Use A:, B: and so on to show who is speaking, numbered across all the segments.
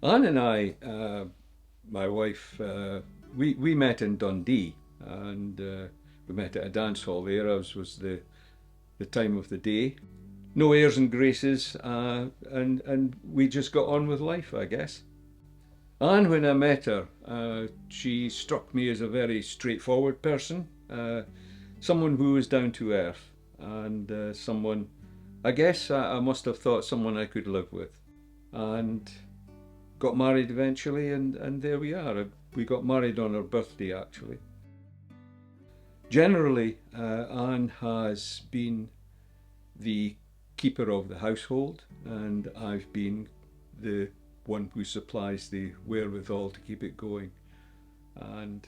A: Anne and I, my wife, we met in Dundee, and we met at a dance hall there. Ours was the time of the day. No airs and graces, and we just got on with life, I guess. And when I met her, she struck me as a very straightforward person, someone who was down to earth, and someone, I guess I must have thought someone I could live with. And got married eventually, and there we are. We got married on her birthday, actually. Generally, Anne has been the keeper of the household, and I've been the one who supplies the wherewithal to keep it going. And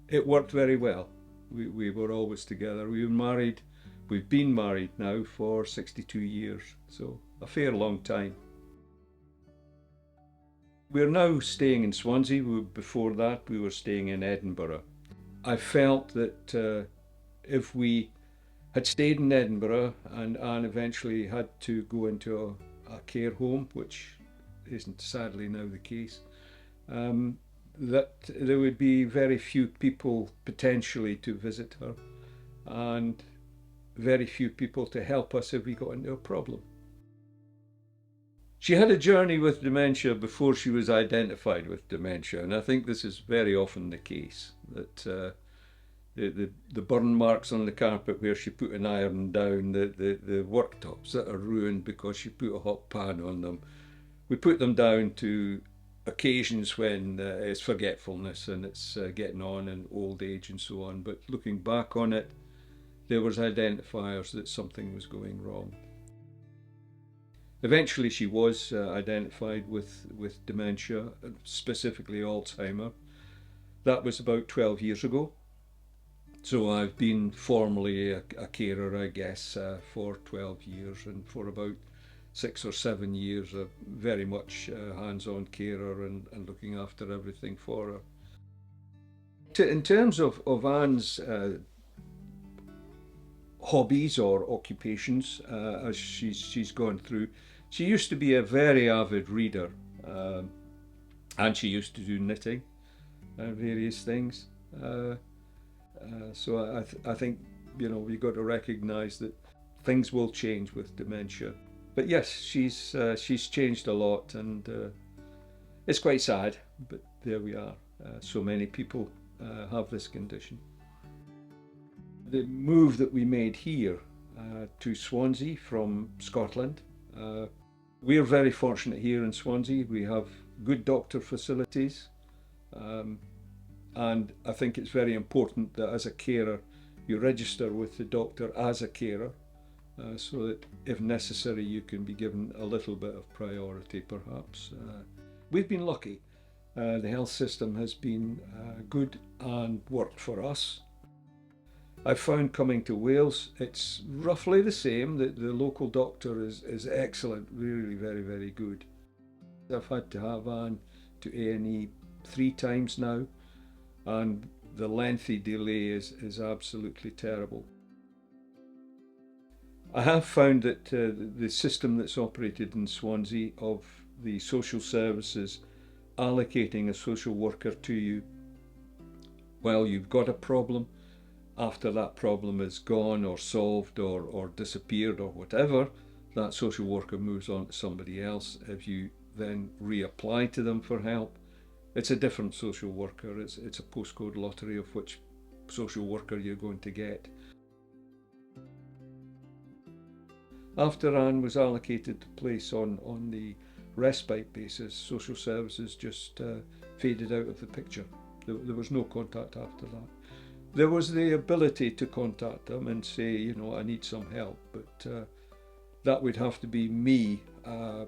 A: it worked very well. We were always together. We were married, we've been married now for 62 years, so a fair long time. We're now staying in Swansea. Before that, we were staying in Edinburgh. I felt that if we had stayed in Edinburgh and Anne eventually had to go into a care home, which isn't sadly now the case, that there would be very few people potentially to visit her and very few people to help us if we got into a problem. She had a journey with dementia before she was identified with dementia, and I think this is very often the case, that the burn marks on the carpet where she put an iron down, the worktops that are ruined because she put a hot pan on them. We put them down to occasions when it's forgetfulness and it's getting on and old age and so on, but looking back on it, there was identifiers that something was going wrong. Eventually she was identified with dementia, specifically Alzheimer. That was about 12 years ago. So I've been formally a carer, I guess, for 12 years, and for about 6 or 7 years, a very much hands-on carer and looking after everything for her. In terms of Anne's hobbies or occupations, as she's gone through, she used to be a very avid reader, and she used to do knitting and various things. So I think, we've got to recognise that things will change with dementia. But yes, she's changed a lot, and it's quite sad. But there we are. So many people have this condition. The move that we made here to Swansea from Scotland, we're very fortunate here in Swansea. We have good doctor facilities. And I think it's very important that as a carer, you register with the doctor as a carer, so that if necessary, you can be given a little bit of priority, perhaps. We've been lucky. The health system has been good and worked for us. I found coming to Wales, it's roughly the same. The local doctor is excellent, really very, very good. I've had to have Anne to A&E 3 times now, and the lengthy delay is absolutely terrible. I have found that the system that's operated in Swansea of the social services allocating a social worker to you while you've got a problem, after that problem is gone or solved or disappeared or whatever, that social worker moves on to somebody else. If you then reapply to them for help, it's a different social worker. It's a postcode lottery of which social worker you're going to get. After Anne was allocated a place on the respite basis, social services just faded out of the picture. There was no contact after that. There was the ability to contact them and say, I need some help, but that would have to be me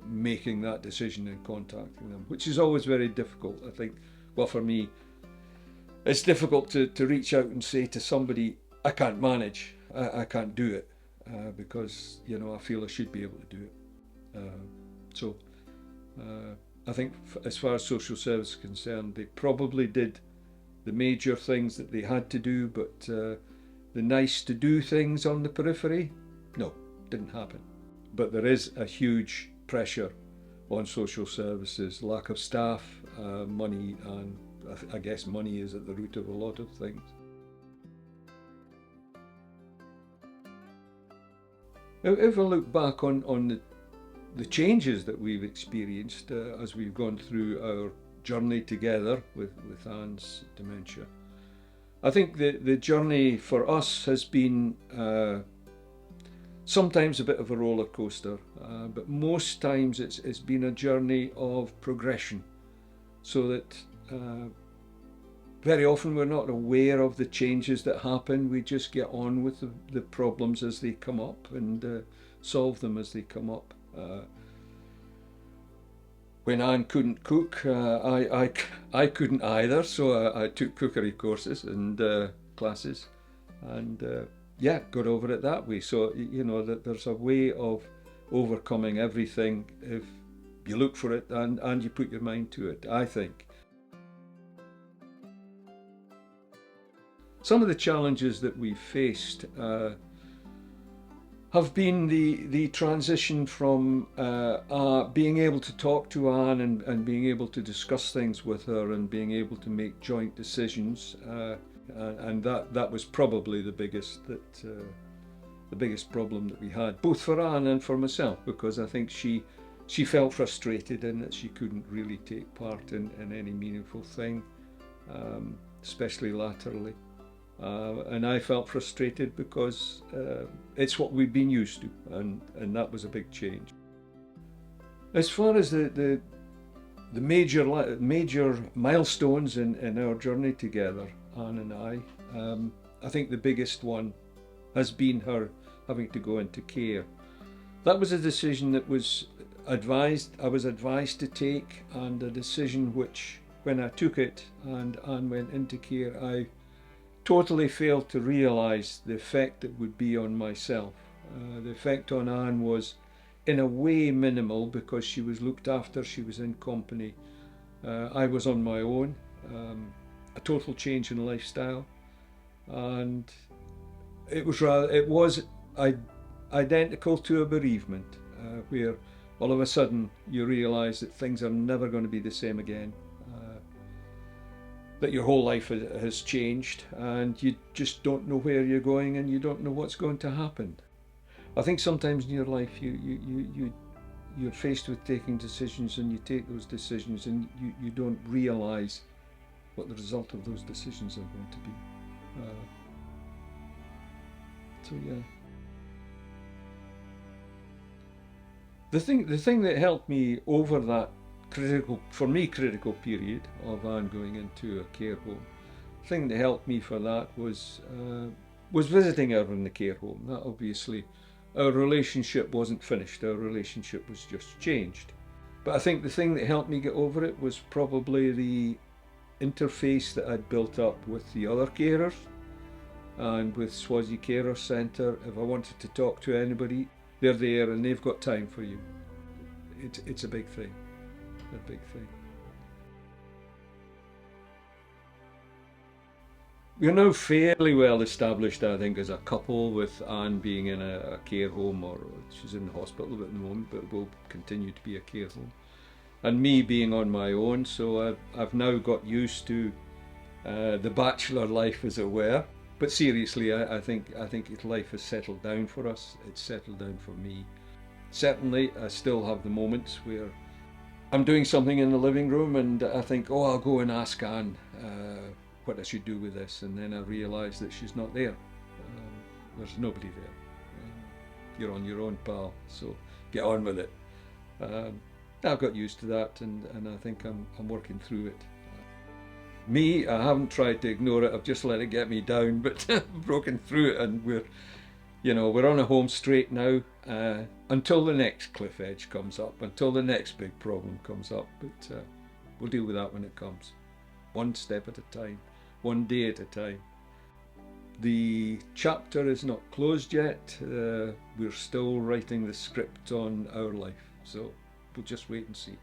A: making that decision and contacting them, which is always very difficult. I think, well, for me, it's difficult to reach out and say to somebody, I can't manage, I can't do it, because, I feel I should be able to do it. So I think as far as social service is concerned, they probably did the major things that they had to do, but the nice to do things on the periphery, no, didn't happen. But there is a huge pressure on social services, lack of staff, money, and I guess money is at the root of a lot of things. If I look back on the changes that we've experienced as we've gone through our journey together with Anne's dementia, I think the journey for us has been sometimes a bit of a roller coaster, but most times it's been a journey of progression, so that very often we're not aware of the changes that happen. We just get on with the problems as they come up and solve them as they come up. When Anne couldn't cook, I couldn't either, so I took cookery courses and classes, and yeah, got over it that way. So you know that there's a way of overcoming everything if you look for it and you put your mind to it, I think. Some of the challenges that we've faced have been the transition from being able to talk to Anne and being able to discuss things with her and being able to make joint decisions, and that was probably the biggest problem that we had, both for Anne and for myself, because I think she felt frustrated in that she couldn't really take part in any meaningful thing, especially laterally. And I felt frustrated because it's what we've been used to, and that was a big change. As far as the major milestones in our journey together, Anne and I think the biggest one has been her having to go into care. That was a decision that I was advised to take, and a decision which, when I took it and Anne went into care, I totally failed to realise the effect it would be on myself. The effect on Anne was in a way minimal because she was looked after, she was in company. I was on my own, a total change in lifestyle, and it was identical to a bereavement, where all of a sudden you realise that things are never going to be the same again. That your whole life has changed and you just don't know where you're going and you don't know what's going to happen. I think sometimes in your life you're faced with taking decisions, and you take those decisions and you don't realise what the result of those decisions are going to be. So yeah. The thing that helped me over that critical period of Anne going into a care home, the thing that helped me for that was visiting her in the care home. That obviously, our relationship wasn't finished, our relationship was just changed. But I think the thing that helped me get over it was probably the interface that I'd built up with the other carers and with Swansea Carer Centre. If I wanted to talk to anybody, they're there and they've got time for you. It's a big thing. A big thing. We're now fairly well established, I think, as a couple, with Anne being in a care home, or she's in the hospital at the moment, but will continue to be a care home, and me being on my own. So I've now got used to the bachelor life, as it were. But seriously, I think life has settled down for us. It's settled down for me. Certainly, I still have the moments where I'm doing something in the living room and I think, oh, I'll go and ask Anne what I should do with this, and then I realise that she's not there. There's nobody there. You're on your own, pal, so get on with it. I've got used to that, and I think I'm working through it. Me, I haven't tried to ignore it, I've just let it get me down, but I've broken through it, and we're on a home straight now, until the next cliff edge comes up, until the next big problem comes up, but we'll deal with that when it comes. One step at a time, one day at a time. The chapter is not closed yet, we're still writing the script on our life, so we'll just wait and see.